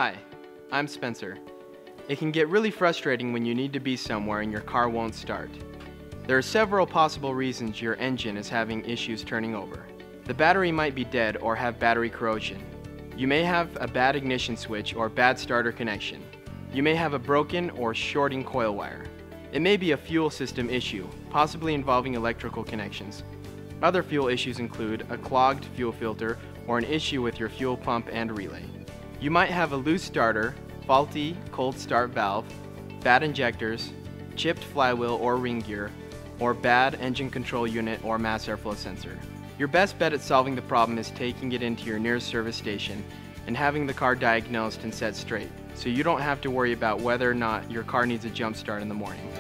Hi, I'm Spencer. It can get really frustrating when you need to be somewhere and your car won't start. There are several possible reasons your engine is having issues turning over. The battery might be dead or have battery corrosion. You may have a bad ignition switch or bad starter connection. You may have a broken or shorting coil wire. It may be a fuel system issue, possibly involving electrical connections. Other fuel issues include a clogged fuel filter or an issue with your fuel pump and relay. You might have a loose starter, faulty cold start valve, bad injectors, chipped flywheel or ring gear, or bad engine control unit or mass airflow sensor. Your best bet at solving the problem is taking it into your nearest service station and having the car diagnosed and set straight, so you don't have to worry about whether or not your car needs a jump start in the morning.